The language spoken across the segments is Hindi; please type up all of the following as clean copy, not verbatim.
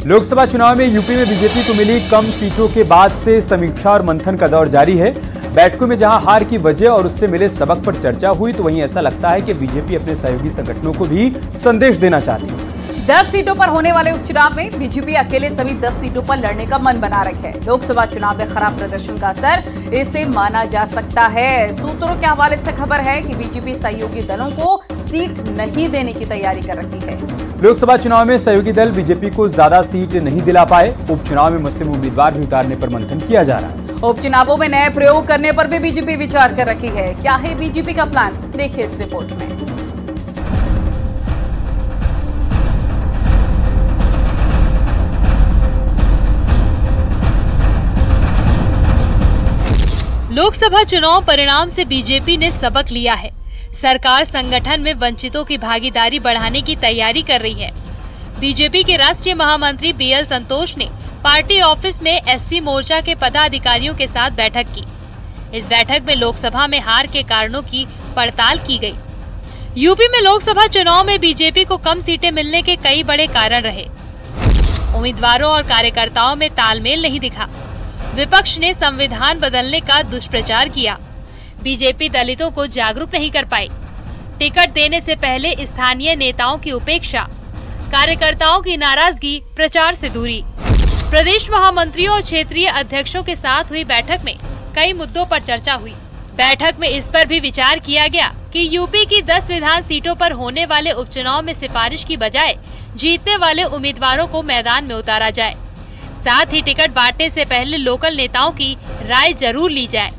लोकसभा चुनाव में यूपी में बीजेपी को मिली कम सीटों के बाद से समीक्षा और मंथन का दौर जारी है। बैठकों में जहां हार की वजह और उससे मिले सबक पर चर्चा हुई, तो वहीं ऐसा लगता है कि बीजेपी अपने सहयोगी संगठनों को भी संदेश देना चाहती है। 10 सीटों पर होने वाले उपचुनाव में बीजेपी अकेले सभी 10 सीटों पर लड़ने का मन बना रखी है। लोकसभा चुनाव में खराब प्रदर्शन का असर इससे माना जा सकता है। सूत्रों के हवाले से खबर है कि बीजेपी सहयोगी दलों को सीट नहीं देने की तैयारी कर रखी है। लोकसभा चुनाव में सहयोगी दल बीजेपी को ज्यादा सीट नहीं दिला पाए। उपचुनाव में मुस्लिम उम्मीदवार भी उतारने पर मंथन किया जा रहा है। उपचुनावों में नए प्रयोग करने पर भी बीजेपी विचार कर रखी है। क्या है बीजेपी का प्लान, देखिए इस रिपोर्ट में। लोकसभा चुनाव परिणाम से बीजेपी ने सबक लिया है। सरकार संगठन में वंचितों की भागीदारी बढ़ाने की तैयारी कर रही है। बीजेपी के राष्ट्रीय महामंत्री बीएल संतोष ने पार्टी ऑफिस में एससी मोर्चा के पदाधिकारियों के साथ बैठक की। इस बैठक में लोकसभा में हार के कारणों की पड़ताल की गई। यूपी में लोकसभा चुनाव में बीजेपी को कम सीटें मिलने के कई बड़े कारण रहे। उम्मीदवारों और कार्यकर्ताओं में तालमेल नहीं दिखा। विपक्ष ने संविधान बदलने का दुष्प्रचार किया। बीजेपी दलितों को जागरूक नहीं कर पाई। टिकट देने से पहले स्थानीय नेताओं की उपेक्षा, कार्यकर्ताओं की नाराजगी, प्रचार से दूरी। प्रदेश महामंत्रियों और क्षेत्रीय अध्यक्षों के साथ हुई बैठक में कई मुद्दों पर चर्चा हुई। बैठक में इस पर भी विचार किया गया कि यूपी की 10 विधान सीटों पर होने वाले उपचुनाव में सिफारिश की बजाय जीतने वाले उम्मीदवारों को मैदान में उतारा जाए। साथ ही टिकट बांटने से पहले लोकल नेताओं की राय जरूर ली जाए।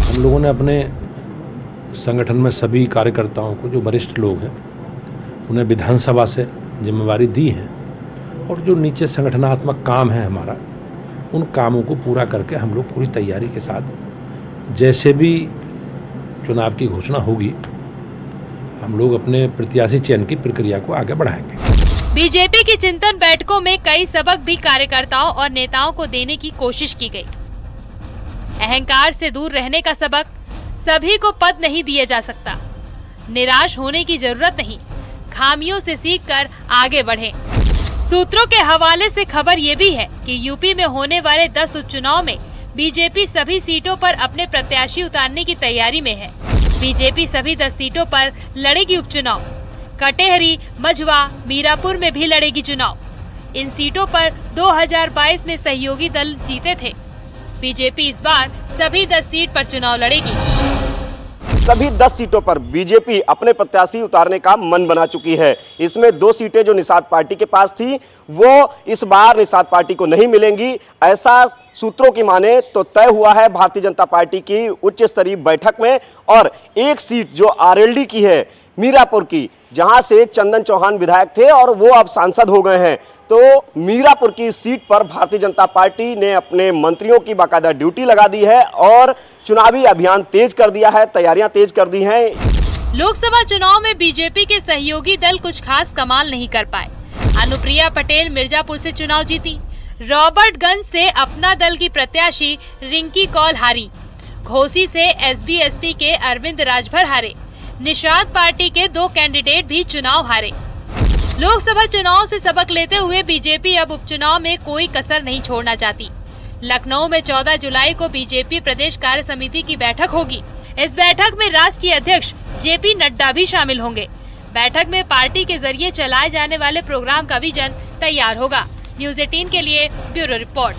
हम लोगों ने अपने संगठन में सभी कार्यकर्ताओं को, जो वरिष्ठ लोग हैं, उन्हें विधानसभा से जिम्मेवारी दी है और जो नीचे संगठनात्मक काम है हमारा, उन कामों को पूरा करके हम लोग पूरी तैयारी के साथ जैसे भी चुनाव की घोषणा होगी, हम लोग अपने प्रत्याशी चयन की प्रक्रिया को आगे बढ़ाएंगे। बीजेपी की चिंतन बैठकों में कई सबक भी कार्यकर्ताओं और नेताओं को देने की कोशिश की गई। अहंकार से दूर रहने का सबक, सभी को पद नहीं दिया जा सकता, निराश होने की जरूरत नहीं, खामियों से सीखकर आगे बढ़ें। सूत्रों के हवाले से खबर ये भी है कि यूपी में होने वाले 10 उपचुनाव में बीजेपी सभी सीटों पर अपने प्रत्याशी उतारने की तैयारी में है। बीजेपी सभी 10 सीटों पर लड़ेगी उपचुनाव। कटेहरी, मझवा, मीरापुर में भी लड़ेगी चुनाव। इन सीटों पर 2022 में सहयोगी दल जीते थे। बीजेपी इस बार सभी 10 सीट पर चुनाव लड़ेगी। सभी 10 सीटों पर बीजेपी अपने प्रत्याशी उतारने का मन बना चुकी है। इसमें 2 सीटें जो निषाद पार्टी के पास थी, वो इस बार निषाद पार्टी को नहीं मिलेंगी, ऐसा सूत्रों की माने तो तय हुआ है भारतीय जनता पार्टी की उच्च स्तरीय बैठक में। और एक सीट जो आरएलडी की है, मीरापुर की, जहां से चंदन चौहान विधायक थे और वो अब सांसद हो गए हैं, तो मीरापुर की सीट पर भारतीय जनता पार्टी ने अपने मंत्रियों की बाकायदा ड्यूटी लगा दी है और चुनावी अभियान तेज कर दिया है, तैयारियां तेज कर दी हैं। लोकसभा चुनाव में बीजेपी के सहयोगी दल कुछ खास कमाल नहीं कर पाए। अनुप्रिया पटेल मिर्जापुर से चुनाव जीती। रॉबर्टगंज से अपना दल की प्रत्याशी रिंकी कौल हारी। घोसी से एसबी-एसपी के अरविंद राजभर हारे। निषाद पार्टी के 2 कैंडिडेट भी चुनाव हारे। लोकसभा चुनाव से सबक लेते हुए बीजेपी अब उपचुनाव में कोई कसर नहीं छोड़ना चाहती। लखनऊ में 14 जुलाई को बीजेपी प्रदेश कार्य समिति की बैठक होगी। इस बैठक में राष्ट्रीय अध्यक्ष जेपी नड्डा भी शामिल होंगे। बैठक में पार्टी के जरिए चलाए जाने वाले प्रोग्राम का विजन तैयार होगा। न्यूज़ 18 के लिए ब्यूरो रिपोर्ट।